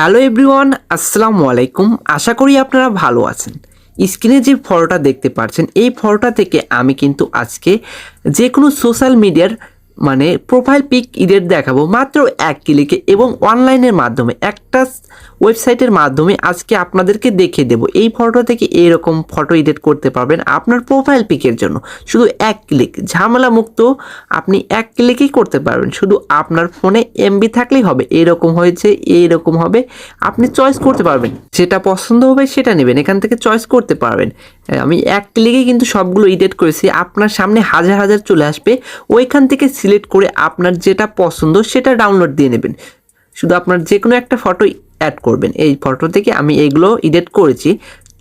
Hello everyone, আসসালামু আলাইকুম। আশা করি আপনারা ভালো আছেন। স্ক্রিনে যে ফটোটা দেখতে পাচ্ছেন, এই ফটোটা থেকে আমি কিন্তু আজকে যে কোনো সোশ্যাল মিডিয়ার প্রোফাইল পিক এডিট দেখাবো মাত্র এক ক্লিকে এবং অনলাইনের মাধ্যমে একটা ওয়েবসাইটের মাধ্যমে আজকে আপনাদেরকে দেখিয়ে দেবো। এই ফটো থেকে এইরকম ফটো এডিট করতে পারবেন আপনার প্রোফাইল পিকের জন্য, শুধু এক ক্লিক, ঝামেলা মুক্ত। আপনি এক ক্লিকেই করতে পারবেন, শুধু আপনার ফোনে এমবি থাকলেই হবে। এইরকম হয়েছে, এইরকম হবে, আপনি চয়েস করতে পারবেন, যেটা পছন্দ হবে সেটা নেবেন, এখান থেকে চয়েস করতে পারবেন। আমি এক ক্লিকে কিন্তু সবগুলো এডিট করেছি, আপনার সামনে হাজার হাজার চলে আসবে, ওইখান থেকে সিলেক্ট করে আপনার যেটা পছন্দ সেটা ডাউনলোড দিয়ে নেবেন। শুধু আপনার যে কোনো একটা ফটো অ্যাড করবেন। এই ফটো থেকে আমি এইগুলো এডিট করেছি,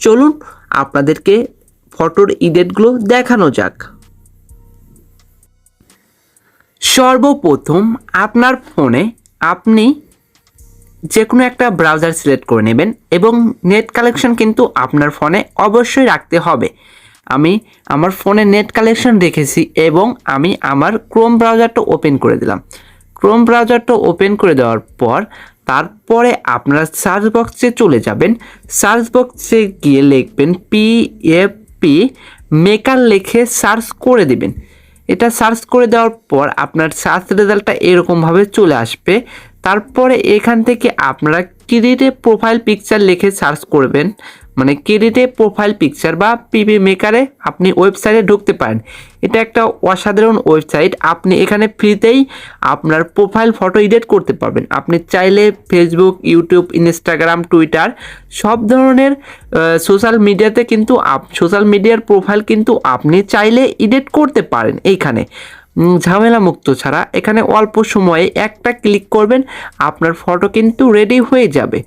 চলুন আপনাদেরকে ফটোর এডিটগুলো দেখানো যাক। সর্বপ্রথম আপনার ফোনে আপনি যে কোনো একটা ব্রাউজার সিলেক্ট করে নেবেন এবং নেট কালেকশন কিন্তু আপনার ফোনে অবশ্যই রাখতে হবে। আমি আমার ফোনে নেট কালেকশন রেখেছি এবং আমি আমার ক্রোম ব্রাউজারটা ওপেন করে দিলাম। ক্রোম ব্রাউজারটা ওপেন করে দেওয়ার পর তারপরে আপনারা সার্চ বক্সে চলে যাবেন। সার্চ বক্সে গিয়ে লিখবেন PFP মেকার লিখে সার্চ করে দেবেন। এটা সার্চ করে দেওয়ার পর আপনার সার্চ রেজাল্টটা এরকমভাবে চলে আসবে। তারপরে এখান থেকে আপনারা ক্রিয়েট প্রোফাইল পিকচার লিখে সার্চ করবেন, ক্রিয়েট প্রোফাইল পিকচার বা পিপি মেকারে আপনি ওয়েবসাইটে ঢুকতে পারেন। এটা একটা অসাধারণ ওয়েবসাইট। আপনি এখানে ফ্রিতেই আপনার প্রোফাইল ফটো এডিট করতে পারবেন। আপনি চাইলে ফেসবুক, ইউটিউব, ইনস্টাগ্রাম, টুইটার সব ধরনের সোশ্যাল মিডিয়াতে কিন্তু সোশ্যাল মিডিয়ার প্রোফাইল কিন্তু আপনি চাইলে এডিট করতে পারেন এইখানে, ঝামেলা মুক্ত ছাড়া। এখানে অল্প সময়ে একটা ক্লিক করবেন, আপনার ফটো কিন্তু রেডি হয়ে যাবে।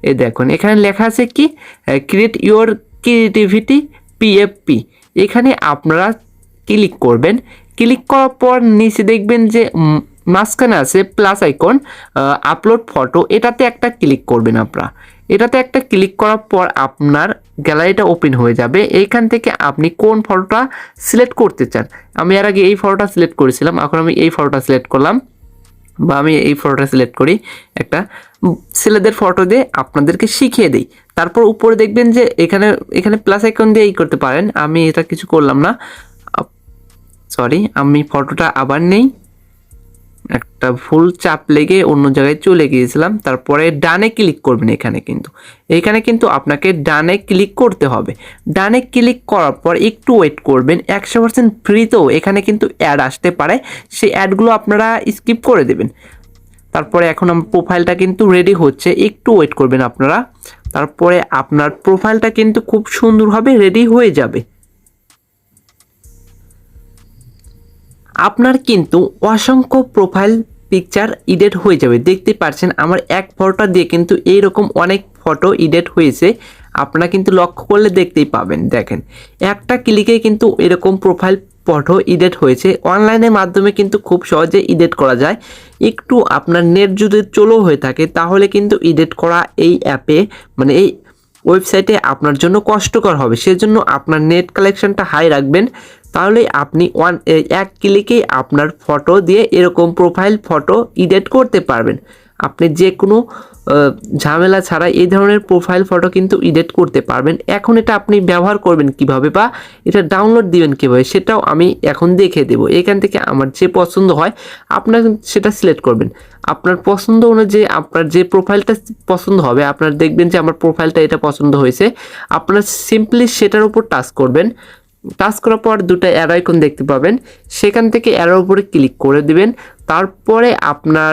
এই দেখুন এখানে লেখা আছে কি, ক্রিয়েট ইওর ক্রিয়েটিভিটি PFP। এখানে আপনারা ক্লিক করবেন। ক্লিক করার পর নিচে দেখবেন যে মাঝখানে আছে প্লাস আইকন, আপলোড ফটো, এটাতে একটা ক্লিক করবেন আপনারা। এটাতে একটা ক্লিক করার পর আপনার গ্যালারিটা ওপেন হয়ে যাবে। এইখান থেকে আপনি কোন ফটোটা সিলেক্ট করতে চান। আমি এর আগে এই ফটোটা সিলেক্ট করেছিলাম, এখন আমি এই ফটোটা সিলেক্ট করলাম, বা আমি এই ফটোটা সিলেক্ট করি। একটা ছেলেদের ফটো দিয়ে আপনাদেরকে শিখিয়ে দিই। তারপর উপরে দেখবেন যে এখানে এখানে প্লাস আইকন দিয়ে করতে পারেন। আমি এটা কিছু করলাম না, সরি, আমি ফটোটা আবার নেই, একটা ফুল চাপ লেগে অন্য জায়গায় চলে গিয়েছিলাম। তারপরে ডানে ক্লিক করবেন। এখানে কিন্তু আপনাকে ডানে ক্লিক করতে হবে। ডানে ক্লিক করার পর একটু ওয়েট করবেন। 100% ফ্রিতেও এখানে কিন্তু অ্যাড আসতে পারে, সেই অ্যাডগুলো আপনারা স্কিপ করে দেবেন। তারপরে এখন আমার প্রোফাইলটা কিন্তু রেডি হচ্ছে, একটু ওয়েট করবেন আপনারা। তারপরে আপনার প্রোফাইলটা কিন্তু খুব সুন্দরভাবে রেডি হয়ে যাবে। আপনার কিন্তু অসংখ্য প্রোফাইল পিকচার এডিট হয়ে যাবে। দেখতে পাচ্ছেন আমার এক ফটোটা দিয়ে কিন্তু এইরকম অনেক ফটো এডিট হয়েছে। আপনারা কিন্তু লক্ষ্য করলে দেখতেই পাবেন। দেখেন একটা ক্লিকে কিন্তু এরকম প্রোফাইল ফটো এডিট হয়েছে। অনলাইনের মাধ্যমে কিন্তু খুব সহজে এডিট করা যায়। একটু আপনার নেট যদি স্লো হয়ে থাকে তাহলে কিন্তু এডিট করা এই অ্যাপে এই ওয়েবসাইটে আপনার জন্য কষ্টকর হবে। সেজন্য আপনার নেট কালেকশনটা হাই রাখবেন, তাহলে আপনি এক ক্লিকেই আপনার ফটো দিয়ে এরকম প্রোফাইল ফটো এডিট করতে পারবেন। আপনি যে কোনো ঝামেলা ছাড়া এই ধরনের প্রোফাইল ফটো কিন্তু এডিট করতে পারবেন। এখন এটা আপনি ব্যবহার করবেন কিভাবে বা এটা ডাউনলোড দিবেন কীভাবে সেটাও আমি এখন দেখিয়ে দেবো। এখান থেকে আমার যে পছন্দ হয় আপনার সেটা সিলেক্ট করবেন। আপনার পছন্দ অনুযায়ী আপনার যে প্রোফাইলটা পছন্দ হবে, আপনার দেখবেন যে আমার প্রোফাইলটা এটা পছন্দ হয়েছে, আপনার সিম্পলি সেটার উপর টাচ করবেন। টাচ করার পর দুটো অ্যারো আইকন দেখতে পাবেন, সেখান থেকে অ্যারোর উপরে ক্লিক করে দিবেন। তারপরে আপনার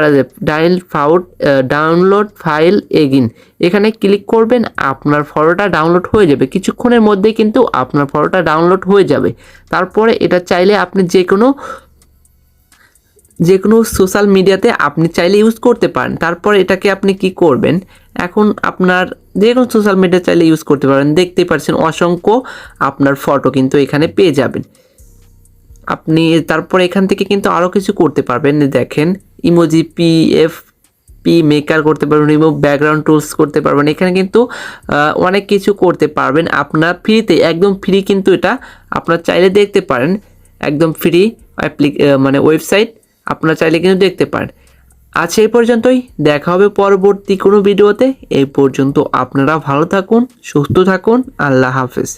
ডাউনলোড ফাইল এগিন এখানে ক্লিক করবেন। আপনার ফটোটা ডাউনলোড হয়ে যাবে, কিছুক্ষণের মধ্যেই কিন্তু আপনার ফটোটা ডাউনলোড হয়ে যাবে। তারপরে এটা চাইলে আপনি যে কোনো সোশ্যাল মিডিয়াতে আপনি চাইলে ইউজ করতে পারেন। তারপরে এটাকে আপনি কি করবেন, এখন আপনার যে কোনো সোশ্যাল মিডিয়া চাইলে ইউজ করতে পারেন। দেখতেই পাচ্ছেন অসংখ্য আপনার ফটো কিন্তু এখানে পেয়ে যাবেন আপনি। তারপরে এখান থেকে কিন্তু আরও কিছু করতে পারবেন। দেখেন ইমোজি PFP মেকার করতে পারবেন, রিমুভ ব্যাকগ্রাউন্ড টুলস করতে পারবেন। এখানে কিন্তু অনেক কিছু করতে পারবেন আপনার ফ্রিতে, একদম ফ্রি কিন্তু এটা আপনার চাইলে দেখতে পারেন। একদম ফ্রি ওয়েবসাইট, আপনারা চাইলে কিন্তু দেখতে পারেন। আজ এই পর্যন্তই, দেখা হবে পরবর্তী কোনো ভিডিওতে। এই পর্যন্ত আপনারা ভালো থাকুন, সুস্থ থাকুন। আল্লাহ হাফেজ।